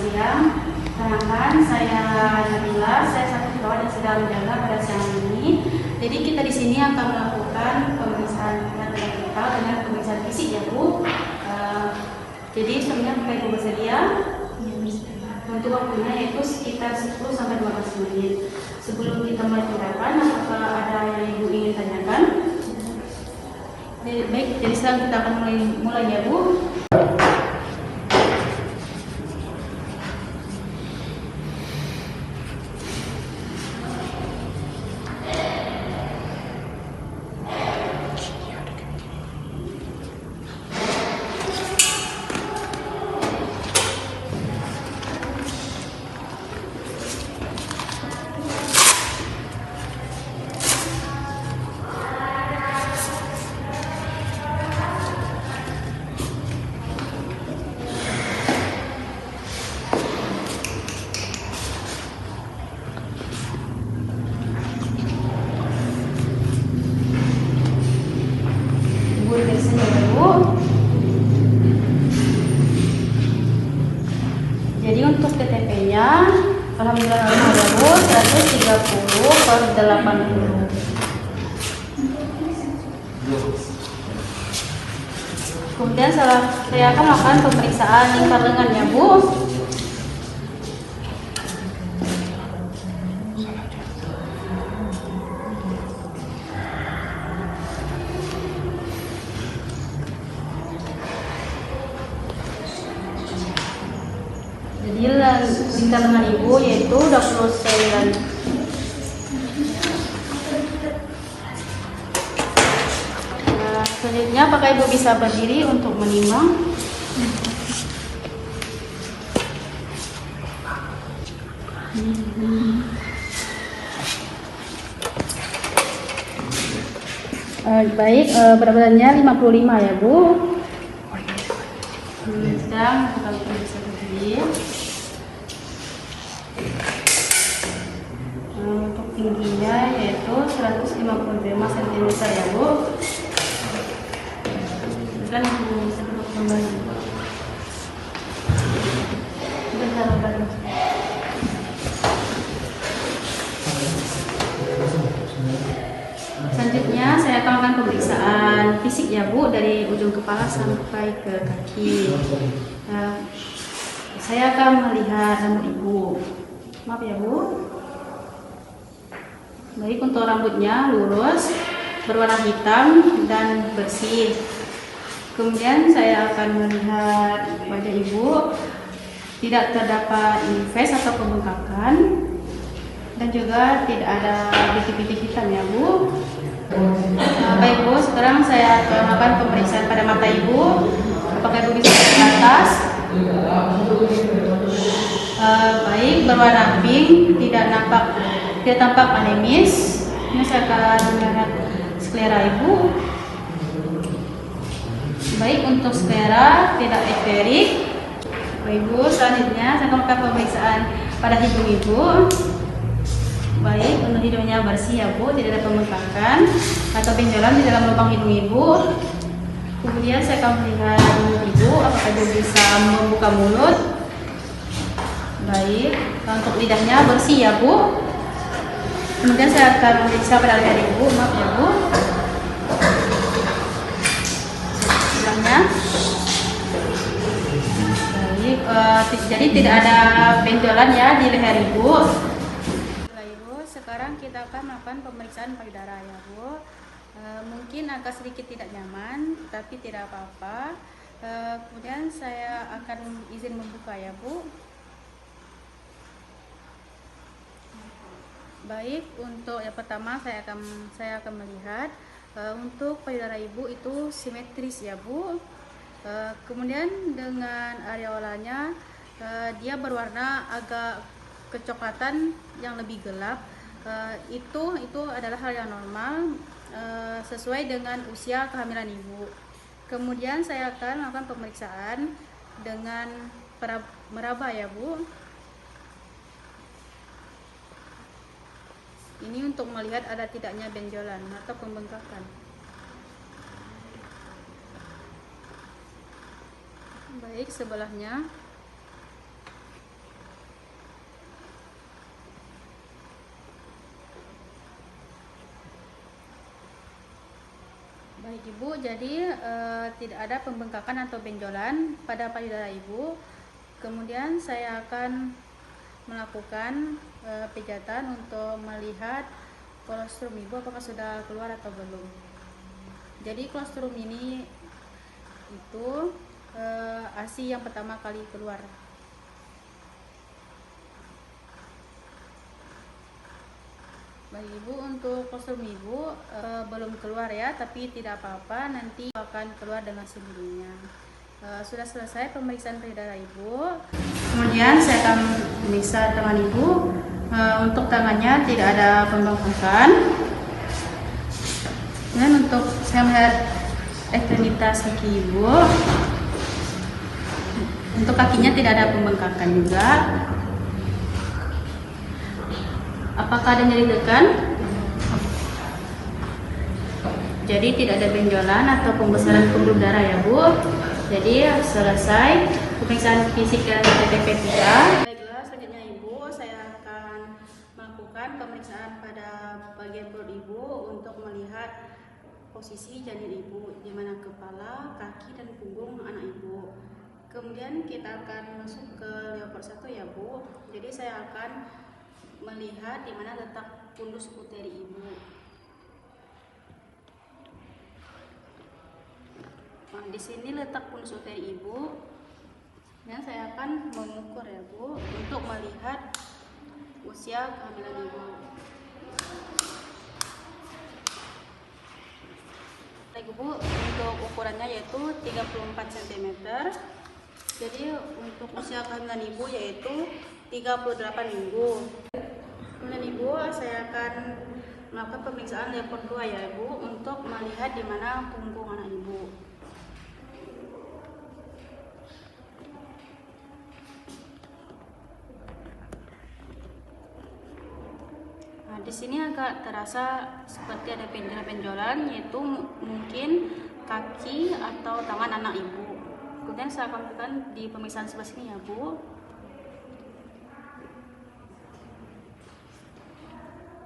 siang. Perkenalkan, saya Nabila, saya satu perawat yang sedang menjaga pada siang ini. Jadi kita di sini akan melakukan pemeriksaan anatomi vital dengan pemeriksaan fisik ya Bu. Jadi sebenarnya Bapak Ibu bersedia? Untuk waktunya yaitu sekitar 10 sampai 12 menit. Sebelum kita mulai tindakan, apakah ada yang Ibu ingin tanyakan? Baik, jadi sekarang kita akan mulai ya Bu. Jadi untuk TTP-nya alhamdulillah ada Bu 130/80. Kemudian saya akan melakukan pemeriksaan lingkar lengan ya Bu. Jadi lingkar lengan Ibu yaitu 29. Selanjutnya apakah Ibu bisa berdiri untuk menimang? Baik, berat badannya 55 ya Bu. Sekarang kalau Ibu bisa berdiri. Untuk tingginya yaitu 155 cm ya Bu. Kan bisa duduk kembali. Bentar, bentar. Selanjutnya saya akan melakukan pemeriksaan fisik ya Bu, dari ujung kepala sampai ke kaki. Saya akan melihat rambut Ibu. Maaf ya Bu. Baik, untuk rambutnya lurus, berwarna hitam dan bersih. Kemudian saya akan melihat wajah Ibu tidak terdapat invest atau pembengkakan dan juga tidak ada bintik-bintik hitam ya Bu. Baik Bu, sekarang saya akan melakukan pemeriksaan pada mata Ibu. Apakah Ibu bisa lihat ke atas? Baik, berwarna pink, tidak tampak anemis. Ini saya akan melihat sklera Ibu. Baik, untuk sklera tidak ekterik. Baik Bu, selanjutnya saya akan melakukan pemeriksaan pada hidung Ibu. Baik, untuk hidungnya bersih ya Bu, tidak ada pembengkakan atau benjolan di dalam lubang hidung Ibu. Kemudian saya akan melihat mulut Ibu, apakah Ibu bisa membuka mulut. Baik, untuk lidahnya bersih ya Bu. Kemudian saya akan memeriksa pada leher Ibu, maaf ya Bu. Baik, jadi tidak ada benjolan ya di leher Ibu. Ibu, sekarang kita akan melakukan pemeriksaan payudara ya Bu. Mungkin agak sedikit tidak nyaman, tapi tidak apa-apa. Kemudian saya akan izin membuka ya Bu. Baik, untuk yang pertama saya akan melihat untuk payudara Ibu itu simetris ya Bu. Kemudian dengan areolanya dia berwarna agak kecoklatan yang lebih gelap. Itu adalah hal yang normal sesuai dengan usia kehamilan Ibu. Kemudian saya akan melakukan pemeriksaan dengan meraba ya Bu. Ini untuk melihat ada tidaknya benjolan atau pembengkakan. Baik, sebelahnya. Baik ibu, jadi tidak ada pembengkakan atau benjolan pada payudara ibu. Kemudian saya akan melakukan pijatan untuk melihat kolostrum ibu apakah sudah keluar atau belum. Jadi kolostrum ini itu ASI yang pertama kali keluar. Baik ibu, untuk kolostrum ibu belum keluar ya, tapi tidak apa-apa, nanti akan keluar dengan sendirinya. Sudah selesai pemeriksaan payudara ibu. Kemudian saya akan memeriksa tangan ibu. Untuk tangannya tidak ada pembengkakan. Dan untuk saya melihat ekstremitas kaki ibu, untuk kakinya tidak ada pembengkakan juga. Apakah ada nyeri dekan? Jadi tidak ada benjolan atau pembesaran pembuluh darah ya Bu. Jadi selesai pemeriksaan fisik dan TTP 3. Baiklah, selanjutnya Ibu, saya akan melakukan pemeriksaan pada bagian perut Ibu untuk melihat posisi janin Ibu, di mana kepala, kaki, dan punggung anak Ibu. Kemudian kita akan masuk ke leopard 1 ya Bu. Jadi saya akan melihat di mana letak fundus uteri Ibu. Nah, di sini letak fundus uteri Ibu. Dan saya akan mengukur ya Bu untuk melihat usia kehamilan Ibu. Baik Bu, untuk ukurannya yaitu 34 cm. Jadi untuk usia kehamilan Ibu yaitu 38 minggu. Kemudian Ibu, saya akan melakukan pemeriksaan leopard 2 ya Ibu untuk melihat di mana punggung anak Ibu. Nah, di sini agak terasa seperti ada benjolan-benjolan, yaitu mungkin kaki atau tangan anak Ibu. Kemudian saya akan lakukan di pemeriksaan sebelah sini ya Bu.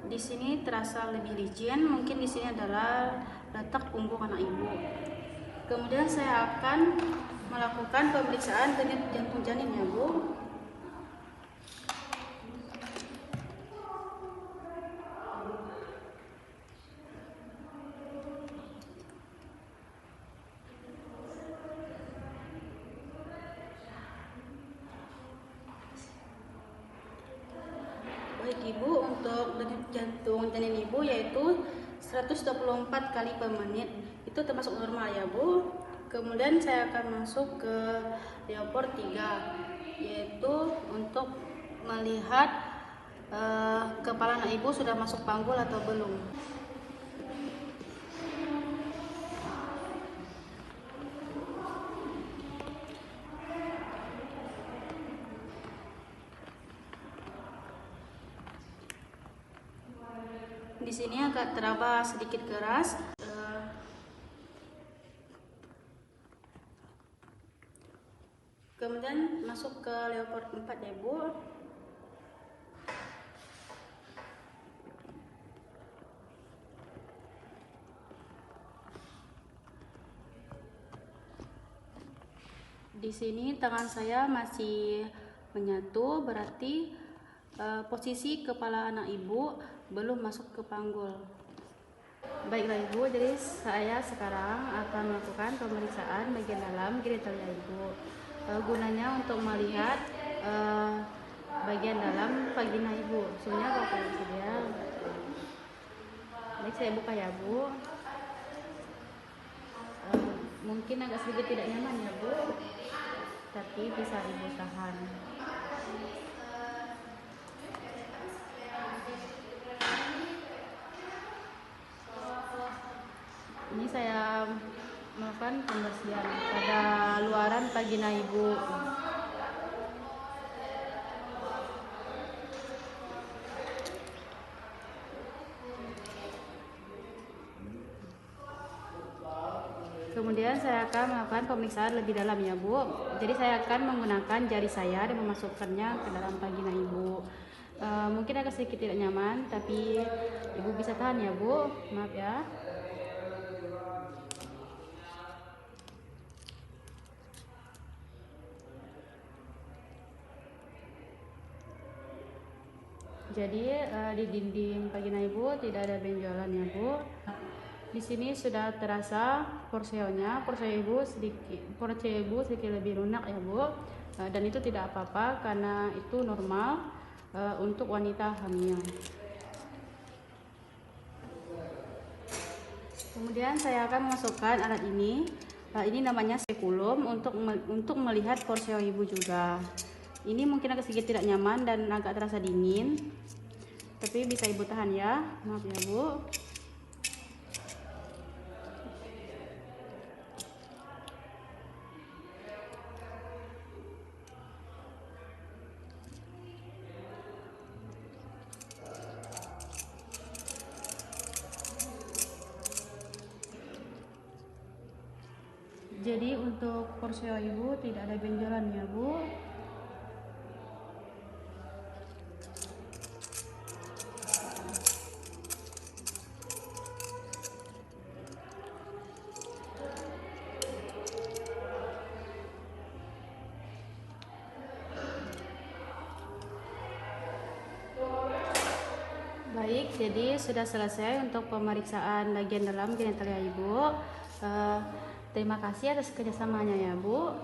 Di sini terasa lebih licin, mungkin di sini adalah letak punggung anak Ibu. Kemudian saya akan melakukan pemeriksaan denyut jantung janin ya Bu. Baik Ibu, untuk denyut jantung janin Ibu yaitu 124 kali per menit. Itu termasuk normal ya Bu. Kemudian saya akan masuk ke leopard 3, yaitu untuk melihat kepala anak Ibu sudah masuk panggul atau belum. Di sini agak teraba sedikit keras. Kemudian masuk ke leopard 4 ya Bu. Di sini tangan saya masih menyatu, berarti posisi kepala anak Ibu belum masuk ke panggul. Baiklah Ibu, jadi saya sekarang akan melakukan pemeriksaan bagian dalam genitalia Ibu. Gunanya untuk melihat bagian dalam vagina Ibu. Sebenarnya apa ya? Baik, saya buka ya Bu. Mungkin agak sedikit tidak nyaman ya Bu, tapi bisa Ibu tahan. Ini saya melakukan pembersihan pada luaran vagina Ibu. Kemudian saya akan melakukan pemeriksaan lebih dalam ya Bu. Jadi saya akan menggunakan jari saya dan memasukkannya ke dalam vagina Ibu. Mungkin agak sedikit tidak nyaman, tapi Ibu bisa tahan ya Bu. Maaf ya. Jadi di dinding vagina ibu tidak ada benjolan ya bu. Di sini sudah terasa porseonya, porsio ibu sedikit lebih lunak ya bu. Dan itu tidak apa-apa karena itu normal untuk wanita hamil. Kemudian saya akan memasukkan alat ini. Ini namanya spekulum untuk melihat porsio ibu juga. Ini mungkin agak sedikit tidak nyaman dan agak terasa dingin, tapi bisa ibu tahan ya, maaf ya bu. Jadi untuk porsio ibu tidak ada benjolan ya bu. Baik, jadi sudah selesai untuk pemeriksaan bagian dalam genitalia ibu. Terima kasih atas kerjasamanya ya bu.